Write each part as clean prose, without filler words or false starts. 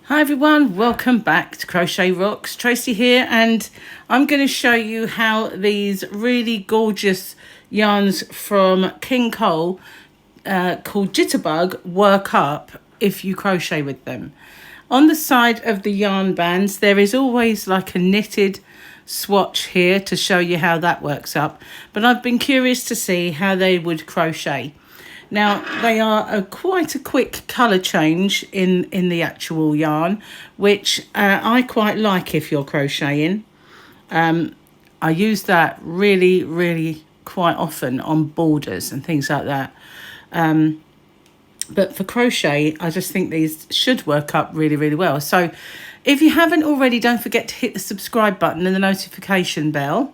Hi everyone, welcome back to Crochet Rocks. Tracy here, and I'm going to show you how these really gorgeous yarns from King Cole called Jitterbug work up if you crochet with them. On the side of the yarn bands there is always like a knitted swatch here to show you how that works up, but I've been curious to see how they would crochet. Now, they are quite a quick colour change in the actual yarn, which I quite like if you're crocheting. I use that really quite often on borders and things like that. But for crochet, I just think these should work up really well. So if you haven't already, don't forget to hit the subscribe button and the notification bell.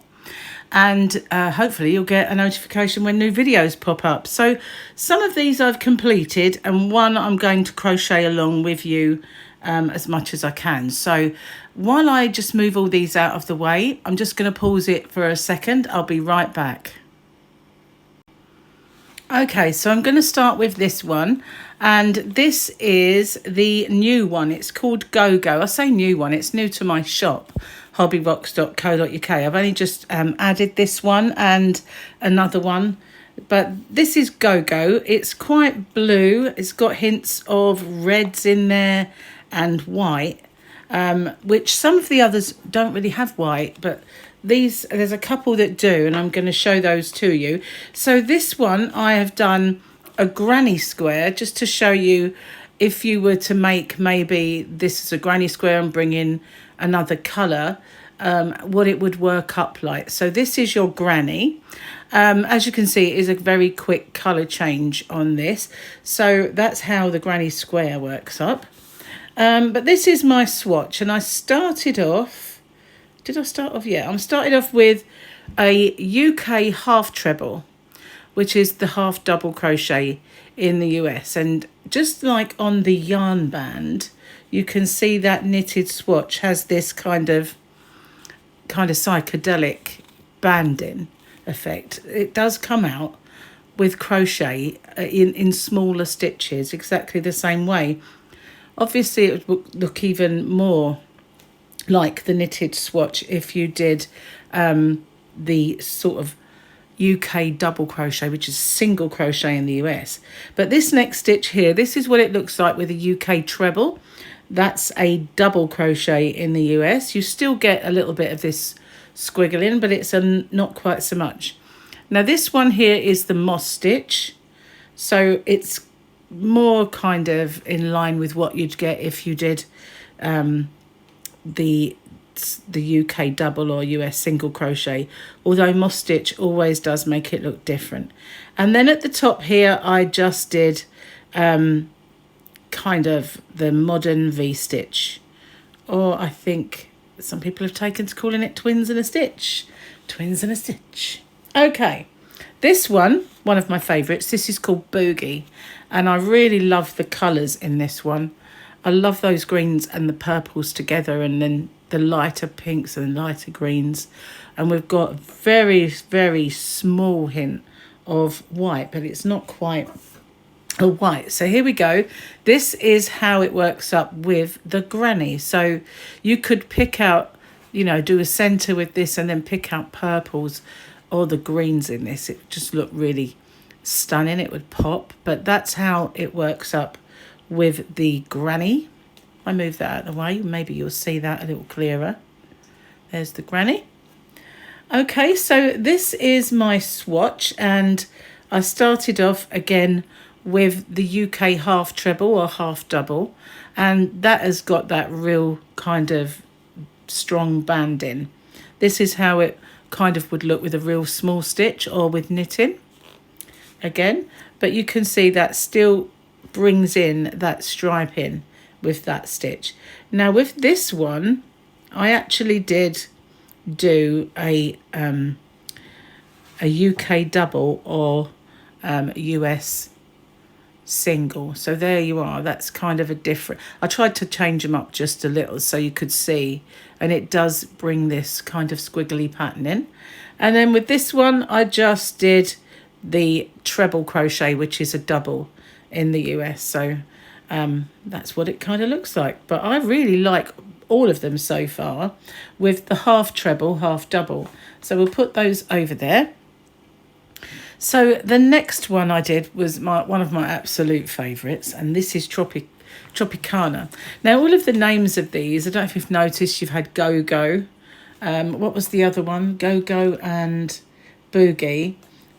And hopefully you'll get a notification when new videos pop up. So some of these I've completed, and one I'm going to crochet along with you as much as I can. So while I just move all these out of the way, I'm just going to pause it for a second. I'll be right back. Okay, so I'm going to start with this one, and this is the new one. It's called Go-Go. I say new one, it's new to my shop, hobbyrocks.co.uk. I've only just added this one and another one, but this is Go-Go. It's quite blue. It's got hints of reds in there and white, which some of the others don't really have white, but there's a couple that do, and I'm going to show those to you. So this one I have done a granny square just to show you if you were to make maybe this is a granny square and bring in another colour, what it would work up like. So this is your granny. As you can see, it is a very quick colour change on this. So that's how the granny square works up. But this is my swatch, and I started off, did I start off? Yeah, I'm started off with a UK half treble, which is the half double crochet in the US. And just like on the yarn band, you can see that knitted swatch has this kind of psychedelic banding effect. It does come out with crochet in smaller stitches exactly the same way. Obviously it would look even more like the knitted swatch if you did the sort of UK double crochet, which is single crochet in the US. But this next stitch here, this is what it looks like with a UK treble. That's a double crochet in the US. You still get a little bit of this squiggling, but it's not quite so much. Now this one here is the moss stitch, so it's more kind of in line with what you'd get if you did the UK double or US single crochet, although moss stitch always does make it look different. And then at the top here I just did kind of the modern V-stitch, or I think some people have taken to calling it twins and a stitch. Twins and a stitch. Okay, this one of my favourites, this is called Boogie, and I really love the colours in this one. I love those greens and the purples together, and then the lighter pinks and lighter greens. And we've got a very small hint of white, but it's not quite a white. So here we go. This is how it works up with the granny. So you could pick out, you know, do a centre with this and then pick out purples or the greens in this. It just looked really stunning. It would pop, but that's how it works up with the granny. I move that out of the way, maybe you'll see that a little clearer. There's the granny. Okay, so this is my swatch, and I started off again with the UK half treble or half double, and that has got that real kind of strong banding. This is how it kind of would look with a real small stitch or with knitting again, but you can see that still brings in that striping with that stitch. Now with this one I actually did do a UK double or US single, so there you are. That's kind of a different, I tried to change them up just a little so you could see, and it does bring this kind of squiggly pattern in. And then with this one I just did the treble crochet, which is a double in the US. So That's what it kind of looks like. But I really like all of them so far with the half treble, half double. So we'll put those over there. So the next one I did was one of my absolute favourites, and this is Tropicana. Now, all of the names of these, I don't know if you've noticed, you've had Go-Go. What was the other one? Go-Go and Boogie.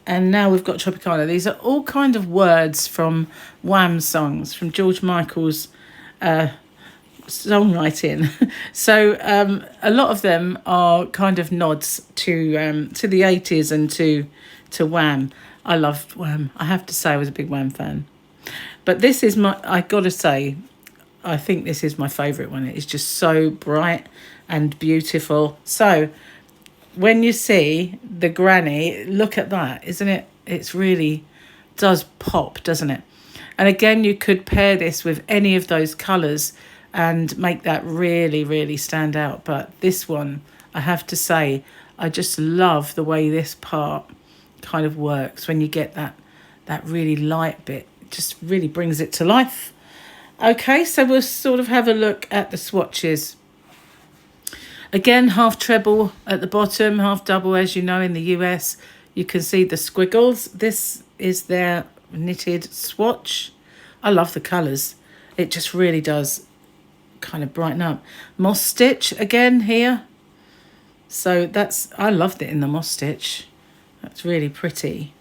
And now we've got Tropicana. These are all kind of words from Wham songs, from George Michael's songwriting. So a lot of them are kind of nods to the 80s and to Wham. I loved Wham. I have to say I was a big Wham fan. But this is I got to say, I think this is my favourite one. It's just so bright and beautiful. So when you see the granny, look at that, isn't it? It's really does pop, doesn't it? And again, you could pair this with any of those colours and make that really, really stand out. But this one, I have to say, I just love the way this part kind of works when you get that really light bit. It just really brings it to life. Okay, so we'll sort of have a look at the swatches. Again, half treble at the bottom, half double, as you know, in the US. You can see the squiggles. This is their knitted swatch. I love the colours. It just really does kind of brighten up. Moss stitch again here. So I loved it in the moss stitch. That's really pretty.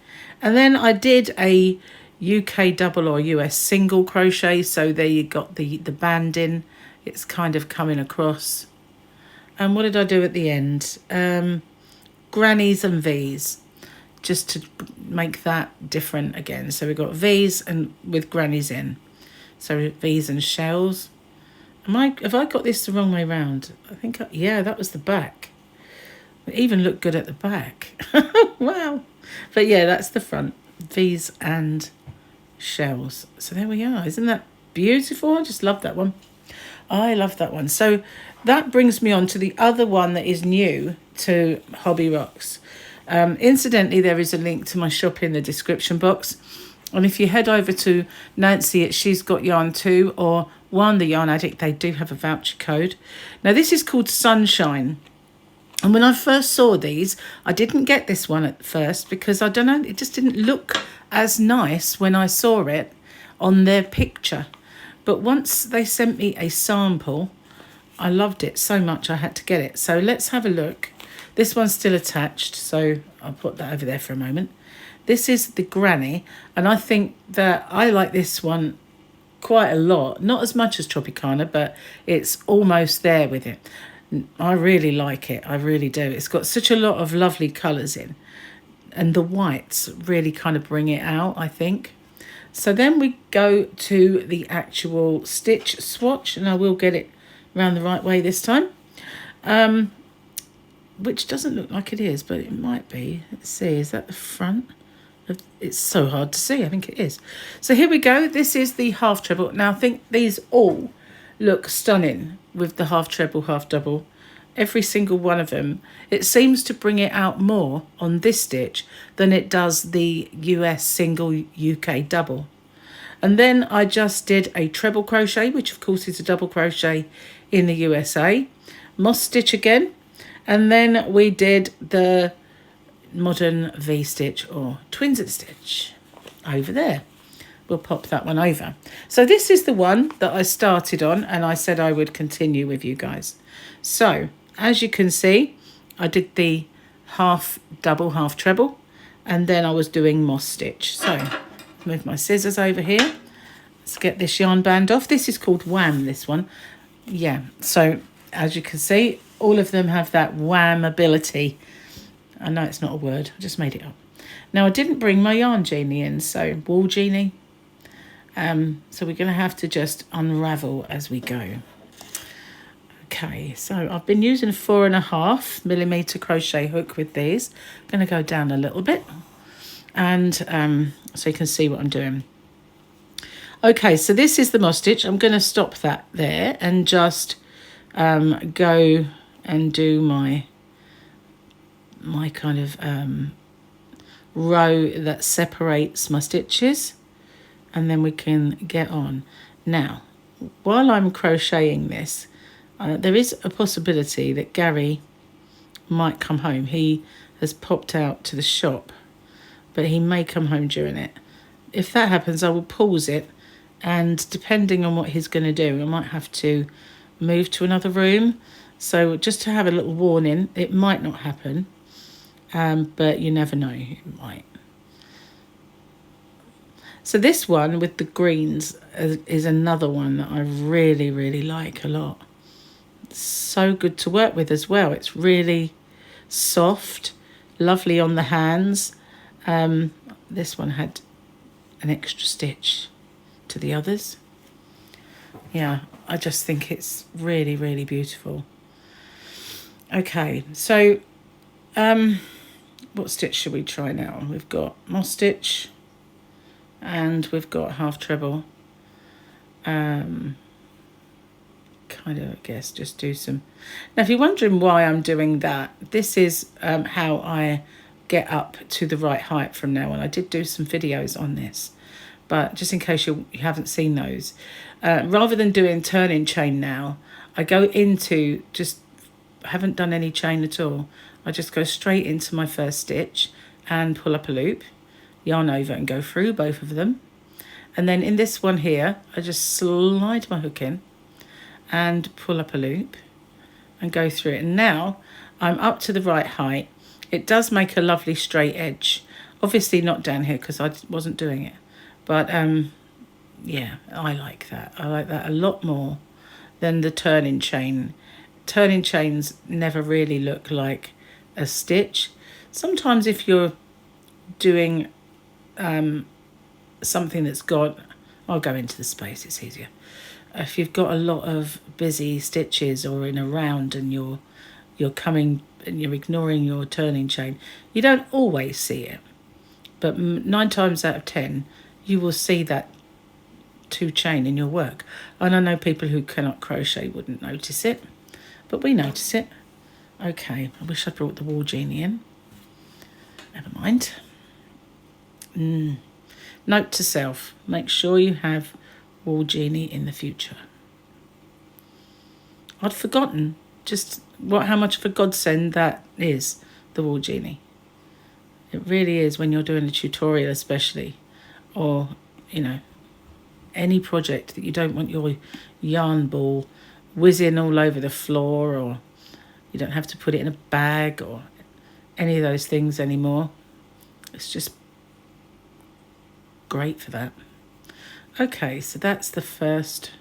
And then I did a UK double or US single crochet. So there you got the banding. It's kind of coming across. And what did I do at the end? Grannies and V's, just to make that different again. So we've got V's and with grannies in. So V's and shells. Have I got this the wrong way round? I think, yeah, that was the back. It even looked good at the back. Wow. But yeah, that's the front. V's and shells. So there we are. Isn't that beautiful? I just love that one. I love that one. So that brings me on to the other one that is new to Hobby Rocks. Incidentally, there is a link to my shop in the description box. And if you head over to Nancy at She's Got Yarn Too or One the Yarn Addict, they do have a voucher code. Now, this is called Sunshine. And when I first saw these, I didn't get this one at first because, I don't know, it just didn't look as nice when I saw it on their picture. But once they sent me a sample, I loved it so much I had to get it. So let's have a look. This one's still attached, so I'll put that over there for a moment. This is the granny, and I think that I like this one quite a lot. Not as much as Tropicana, but it's almost there with it. I really like it. I really do. It's got such a lot of lovely colours in. And the whites really kind of bring it out, I think. So then we go to the actual stitch swatch. And I will get it around the right way this time. Which doesn't look like it is, but it might be. Let's see. Is that the front? It's so hard to see. I think it is. So here we go. This is the half treble. Now I think these all look stunning with the half treble, half double. Every single one of them. It seems to bring it out more on this stitch than it does the US single, UK double. And then I just did a treble crochet, which of course is a double crochet in the USA. Moss stitch again. And then we did the modern V-stitch or twinset stitch over there. We'll pop that one over. So this is the one that I started on and I said I would continue with you guys. So as you can see, I did the half double, half treble, and then I was doing moss stitch. So move my scissors over here. Let's get this yarn band off. This is called Wham, this one. Yeah, so as you can see, all of them have that Wham ability. I know it's not a word, I just made it up. Now I didn't bring my yarn genie in, so wool genie. So we're going to have to just unravel as we go. Okay, so I've been using a 4.5mm crochet hook with these. I'm going to go down a little bit, and so you can see what I'm doing. Okay, so this is the moss stitch. I'm going to stop that there and just go and do my kind of row that separates my stitches, and then we can get on. Now, while I'm crocheting this, there is a possibility that Gary might come home. He has popped out to the shop, but he may come home during it. If that happens, I will pause it, and depending on what he's going to do, I might have to move to another room. So just to have a little warning, it might not happen, but you never know, it might. So this one with the greens is another one that I really, really like a lot. It's so good to work with as well. It's really soft, lovely on the hands. This one had an extra stitch to the others. Yeah, I just think it's really, really beautiful. Okay, so what stitch should we try now? We've got moss stitch and we've got half treble. Kind of, I guess, just do some. Now, if you're wondering why I'm doing that, this is how I get up to the right height from now on. I did do some videos on this, but just in case you haven't seen those, rather than doing turning chain now, I go into just, I haven't done any chain at all. I just go straight into my first stitch and pull up a loop, yarn over and go through both of them. And then in this one here, I just slide my hook in and pull up a loop and go through it. And now I'm up to the right height. It does make a lovely straight edge. Obviously not down here because I wasn't doing it. But yeah, I like that. I like that a lot more than the turning chain. Turning chains never really look like a stitch. Sometimes if you're doing something that's got, I'll go into the space, it's easier. If you've got a lot of busy stitches or in a round and you're coming and you're ignoring your turning chain, you don't always see it, but 9 times out of 10 you will see that 2 chain in your work. And I know people who cannot crochet wouldn't notice it, but we notice it. Okay, I wish I'd brought the Wool Genie in. Never mind. Note to self, make sure you have Wool Genie in the future. I'd forgotten just how much of a godsend that is, the Wool Genie. It really is when you're doing a tutorial especially, or, you know, any project that you don't want your yarn ball whizzing all over the floor, or you don't have to put it in a bag or any of those things anymore. It's just great for that. Okay, so that's the first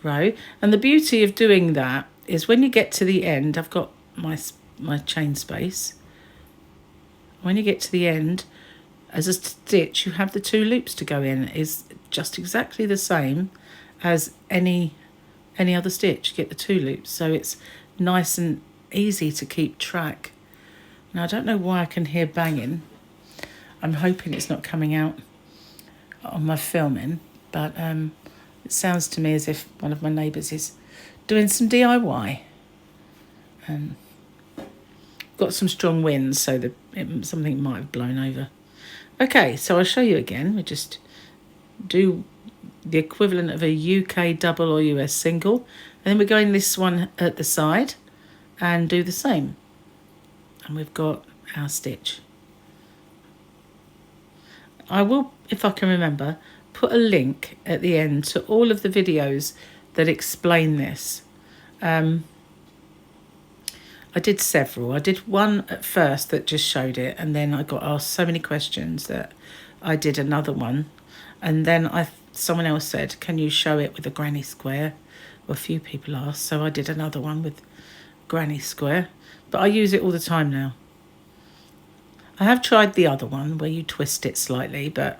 row. And the beauty of doing that is when you get to the end, I've got my chain space. When you get to the end, as a stitch, you have the 2 loops to go in. Is just exactly the same as any other stitch. You get the 2 loops, so it's nice and easy to keep track. Now, I don't know why I can hear banging. I'm hoping it's not coming out on my filming, but it sounds to me as if one of my neighbours is doing some DIY. Got some strong winds, so something might have blown over. Okay, so I'll show you again. We just do the equivalent of a UK double or US single, and then we're going this one at the side and do the same. And we've got our stitch. I will, if I can remember, put a link at the end to all of the videos that explain this. I did several. I did one at first that just showed it, and then I got asked so many questions that I did another one. And then someone else said, can you show it with a granny square? Well, a few people asked, so I did another one with granny square. But I use it all the time now. I have tried the other one where you twist it slightly, but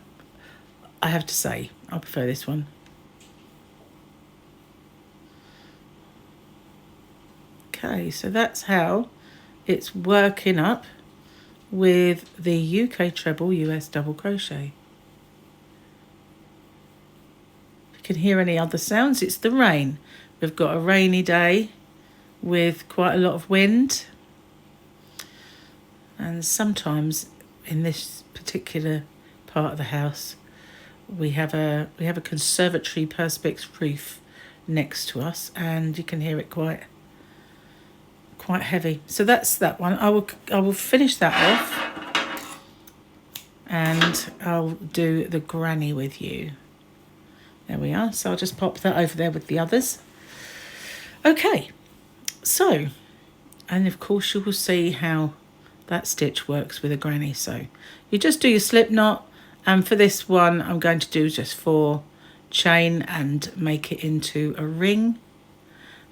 I have to say I prefer this one. Okay, so that's how it's working up with the UK treble, US double crochet. If you can hear any other sounds, it's the rain. We've got a rainy day with quite a lot of wind. And sometimes in this particular part of the house, we have a conservatory perspex roof next to us, and you can hear it quite heavy. So that's that one. I will finish that off, and I'll do the granny with you. There we are. So I'll just pop that over there with the others. Okay, so, and of course you will see how that stitch works with a granny. So you just do your slip knot, and for this one I'm going to do just 4 chain and make it into a ring,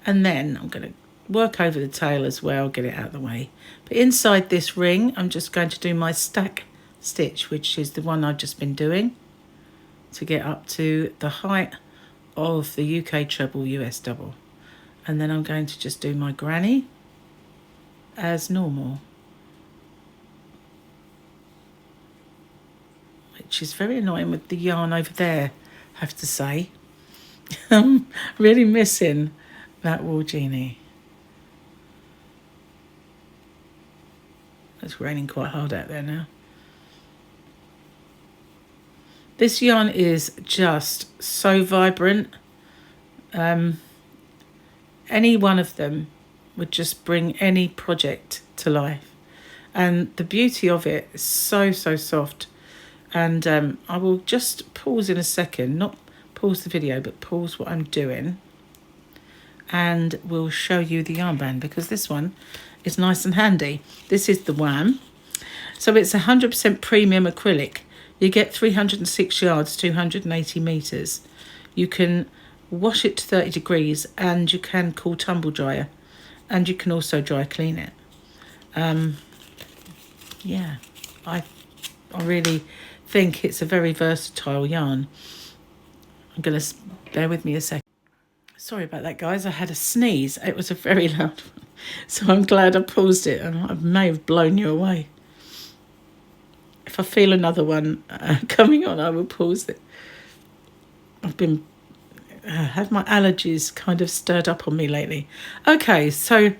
and then I'm going to work over the tail as well, get it out of the way. But inside this ring I'm just going to do my stack stitch, which is the one I've just been doing, to get up to the height of the UK treble, US double. And then I'm going to just do my granny as normal, which is very annoying with the yarn over there, I have to say. I'm really missing that wool genie. It's raining quite hard out there now. This yarn is just so vibrant. Any one of them would just bring any project to life. And the beauty of it is so soft. And I will just pause in a second, not pause the video, but pause what I'm doing. And we'll show you the yarn band, because this one is nice and handy. This is the WAM. So it's 100% premium acrylic. You get 306 yards, 280 metres. You can wash it to 30 degrees, and you can cool tumble dryer, and you can also dry clean it. Yeah, I really think it's a very versatile yarn. I'm going to bear with me a second. Sorry about that, guys. I had a sneeze. It was a very loud one, so I'm glad I paused it, and I may have blown you away. If I feel another one coming on, I will pause it. I've been have my allergies kind of stirred up on me lately. Okay, so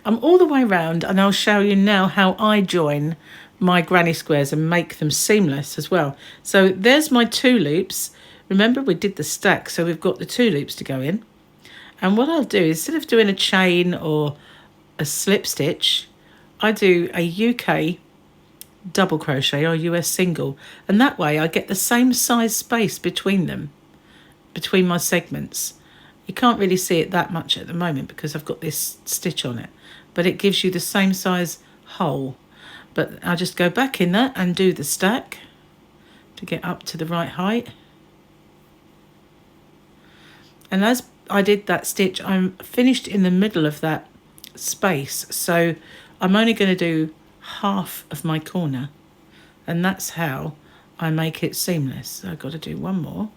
I'm all the way around, and I'll show you now how I join my granny squares and make them seamless as well. So there's my 2 loops. Remember, we did the stack, so we've got the 2 loops to go in. And what I'll do, instead of doing a chain or a slip stitch, I do a UK double crochet or US single, and that way I get the same size space between them, between my segments. You can't really see it that much at the moment because I've got this stitch on it, but it gives you the same size hole. But I'll just go back in there and do the stack to get up to the right height. And as I did that stitch, I'm finished in the middle of that space, so I'm only going to do half of my corner, and that's how I make it seamless. So I've got to do one more.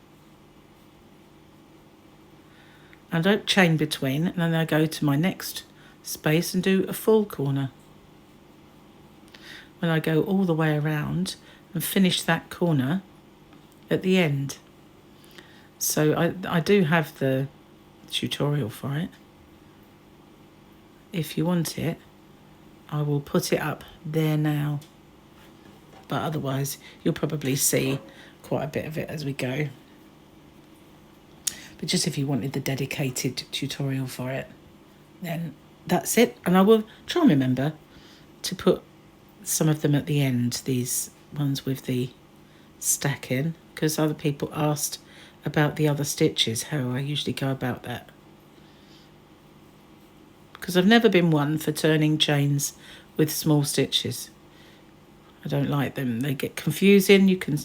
I don't chain between, and then I go to my next space and do a full corner. When I go all the way around and finish that corner at the end. So I do have the tutorial for it. If you want it, I will put it up there now. But otherwise, you'll probably see quite a bit of it as we go. But just if you wanted the dedicated tutorial for it, then that's it. And I will try and remember to put some of them at the end, these ones with the stack in, because other people asked about the other stitches, how I usually go about that. Because I've never been one for turning chains with small stitches. I don't like them. They get confusing. You can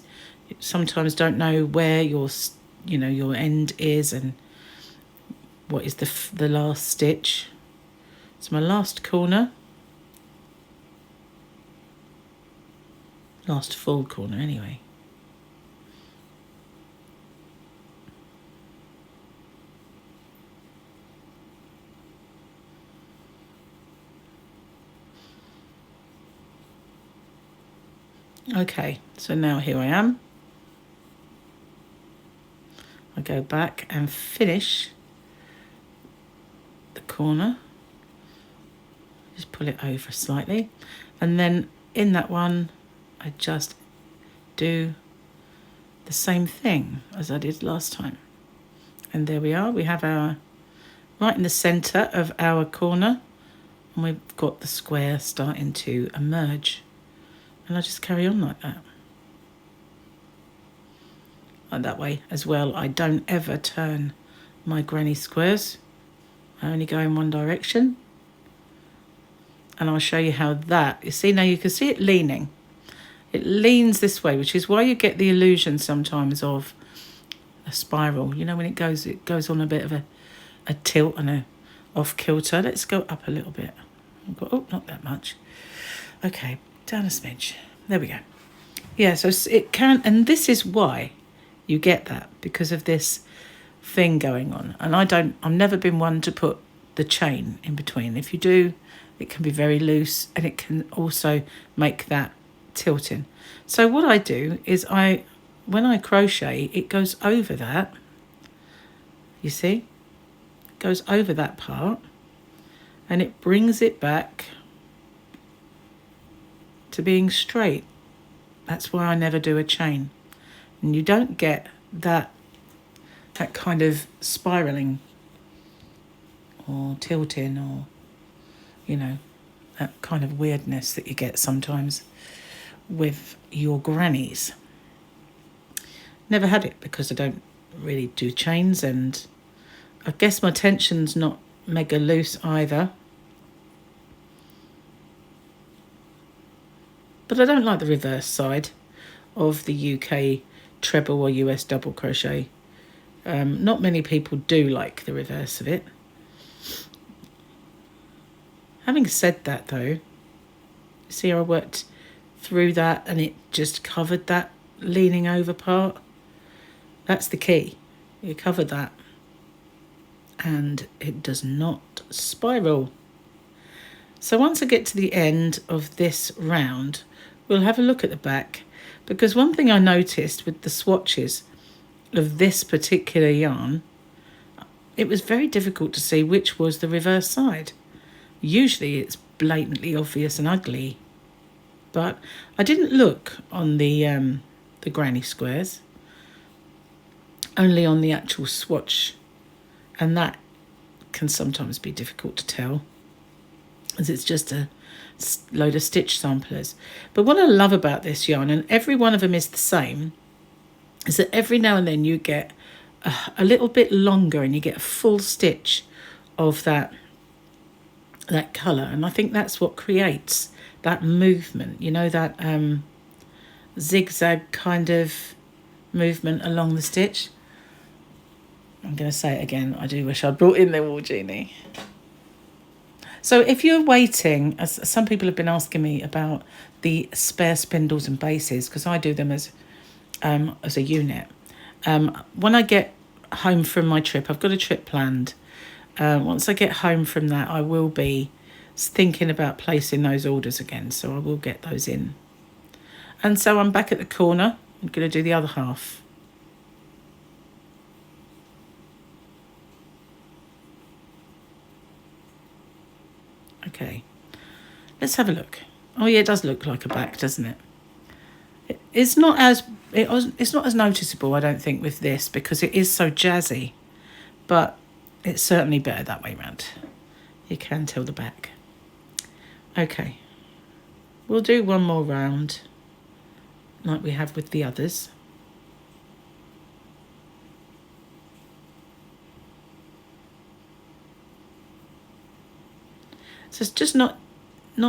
sometimes don't know where your end is and what is the last stitch. It's my last corner. Last full corner anyway. Okay, so now here I am. I go back and finish the corner. Just pull it over slightly. And then in that one, I just do the same thing as I did last time. And there we are. We have our right in the centre of our corner, and we've got the square starting to emerge. And I just carry on like that. Like that way as well. I don't ever turn my granny squares. I only go in one direction. And I'll show you how that, you see now you can see it leaning. It leans this way, which is why you get the illusion sometimes of a spiral. You know, when it goes on a bit of a tilt and a off kilter. Let's go up a little bit. Oh, not that much. Okay, down a smidge. There we go. Yeah, so it can, and this is why you get that, because of this thing going on. And I've never been one to put the chain in between. If you do, it can be very loose, and it can also make that tilting. So what I do is when I crochet, it goes over that. You see? It goes over that part, and it brings it back to being straight. That's why I never do a chain. And you don't get that kind of spiraling or tilting, or, you know, that kind of weirdness that you get sometimes with your grannies. Never had it because I don't really do chains, and I guess my tension's not mega loose either. But I don't like the reverse side of the UK treble or US double crochet. Not many people do like the reverse of it. Having said that though, see how I worked through that and it just covered that leaning over part? That's the key. You cover that and it does not spiral. So once I get to the end of this round, we'll have a look at the back, because one thing I noticed with the swatches of this particular yarn, it was very difficult to see which was the reverse side. Usually it's blatantly obvious and ugly, but I didn't look on the granny squares, only on the actual swatch, and that can sometimes be difficult to tell, as it's just a load of stitch samplers. But what I love about this yarn, and every one of them is the same, is that every now and then you get a little bit longer and you get a full stitch of that colour. And I think that's what creates that movement, you know, that zigzag kind of movement along the stitch. I'm going to say it again, I do wish I'd brought in the wool genie. So if you're waiting, as some people have been asking me about the spare spindles and bases, because I do them as a unit. When I get home from my trip, I've got a trip planned. Once I get home from that, I will be thinking about placing those orders again, so I will get those in. And so I'm back at the corner. I'm going to do the other half. Okay, let's have a look. Oh yeah, it does look like a back, doesn't it? It's not as noticeable, I don't think, with this, because it is so jazzy, but it's certainly better that way round. You can tell the back. Okay, we'll do one more round like we have with the others. So it's just not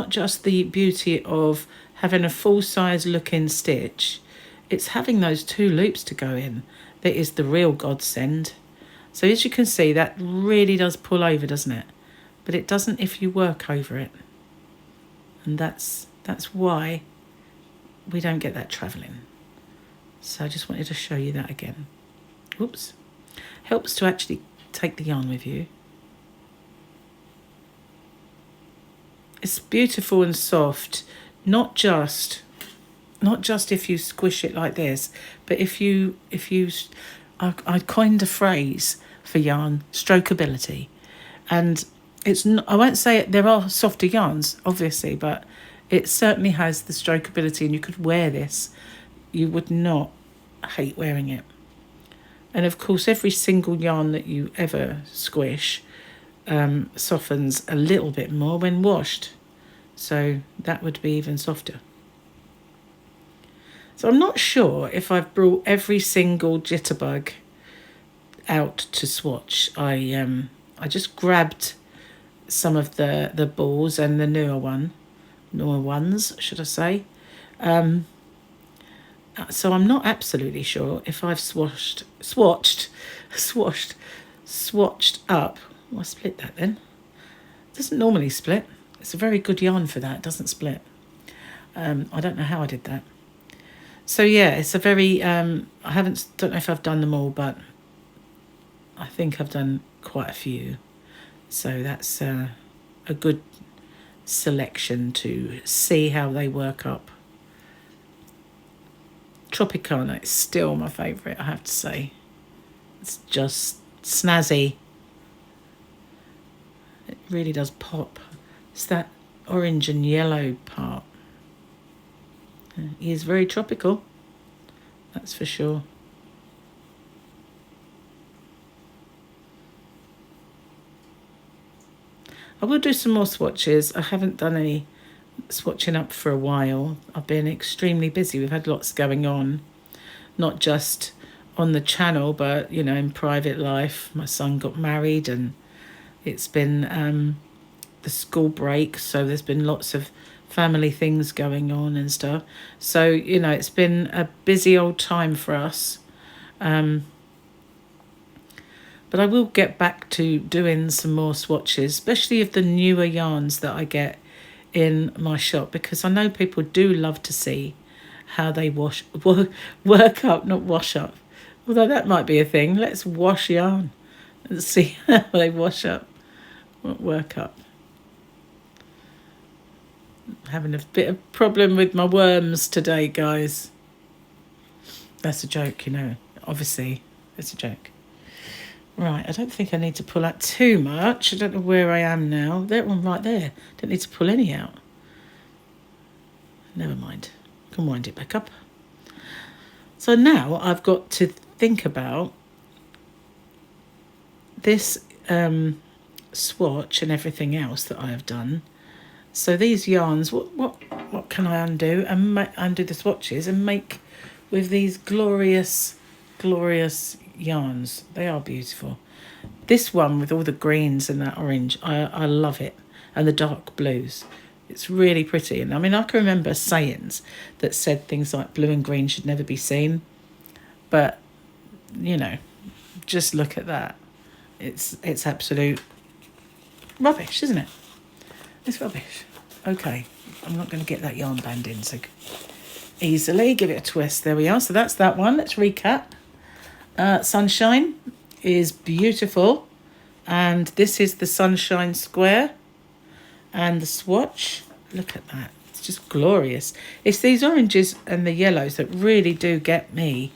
just the beauty of having a full-size looking stitch, it's having those two loops to go in that is the real godsend. So as you can see, that really does pull over, doesn't it? But it doesn't if you work over it. And that's why we don't get that travelling. So I just wanted to show you that again. Oops. Helps to actually take the yarn with you. It's beautiful and soft, not just if you squish it like this, but if you I coined a phrase for yarn, strokeability. And it's not, I won't say there are softer yarns, obviously, but it certainly has the strokeability, and you could wear this. You would not I hate wearing it. And of course, every single yarn that you ever squish softens a little bit more when washed. So that would be even softer. So I'm not sure if I've brought every single Jitterbug out to swatch. I just grabbed some of the balls and the newer ones, should I say. So I'm not absolutely sure if I've swatched up. Well, I split that then. It doesn't normally split. It's a very good yarn for that. It doesn't split. I don't know how I did that. So yeah, it's a very, don't know if I've done them all, but I think I've done quite a few. So that's a good selection to see how they work up. Tropicana is still my favourite, I have to say. It's just snazzy. It really does pop. It's that orange and yellow part. He is very tropical, that's for sure. I will do some more swatches. I haven't done any swatching up for a while. I've been extremely busy. We've had lots going on, not just on the channel, but you know, in private life. My son got married, and it's been the school break, so there's been lots of family things going on and stuff. So you know, it's been a busy old time for us. But I will get back to doing some more swatches, especially of the newer yarns that I get in my shop, because I know people do love to see how they work up, not wash up. Although that might be a thing. Let's wash yarn and see how they wash up, work up. I'm having a bit of problem with my worms today, guys. That's a joke, you know. Obviously, it's a joke. Right, I don't think I need to pull out too much. I don't know where I am now. That one right there. Don't need to pull any out. Never mind. I can wind it back up. So now I've got to think about this swatch and everything else that I have done. So these yarns, what can I undo? And undo the swatches and make with these glorious yarns. They are beautiful. This one with all the greens and that orange, I love it. And the dark blues. It's really pretty. And I mean, I can remember sayings that said things like blue and green should never be seen. But, you know, just look at that. It's absolute rubbish, isn't it? It's rubbish. Okay, I'm not going to get that yarn band in so easily. Give it a twist. There we are. So that's that one. Let's recap. Sunshine is beautiful, and this is the Sunshine Square, and the swatch, look at that, it's just glorious. It's these oranges and the yellows that really do get me.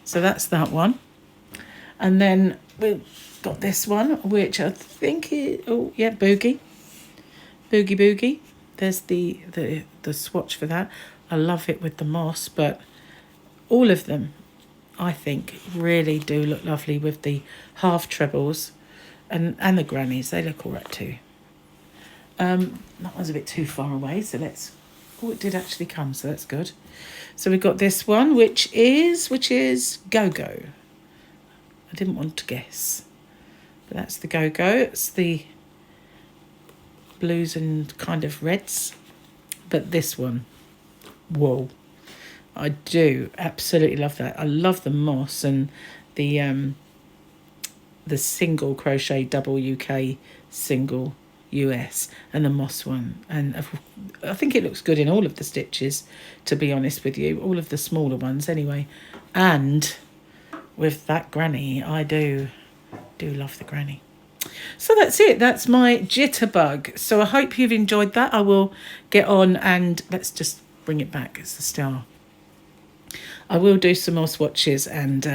So that's that one. And then we've got this one, which I think is, oh yeah, Boogie. There's the swatch for that. I love it with the moss, but all of them I think really do look lovely with the half trebles and the grannies. They look all right too. That one's a bit too far away, so let's... Oh, it did actually come, so that's good. So we've got this one, which is Go-Go. I didn't want to guess, but that's the Go-Go. It's the blues and kind of reds. But this one, whoa. I do absolutely love that. I love the moss and the single crochet double UK, single US, and the moss one. And I think it looks good in all of the stitches, to be honest with you, all of the smaller ones anyway. And with that granny, I do love the granny. So that's it. That's my Jitterbug. So I hope you've enjoyed that. I will get on and let's just bring it back. It's the star. I will do some more swatches and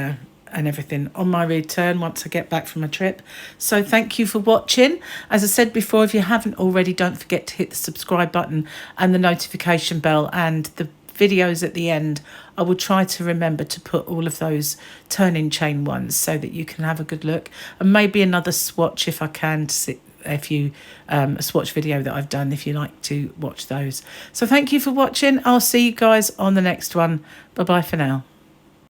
everything on my return once I get back from my trip. So thank you for watching. As I said before, if you haven't already, don't forget to hit the subscribe button and the notification bell and the videos at the end, I will try to remember to put all of those turning chain ones so that you can have a good look, and maybe another swatch if I can, to see if you a swatch video that I've done, if you like to watch those. So thank you for watching. I'll see you guys on the next one. Bye bye for now.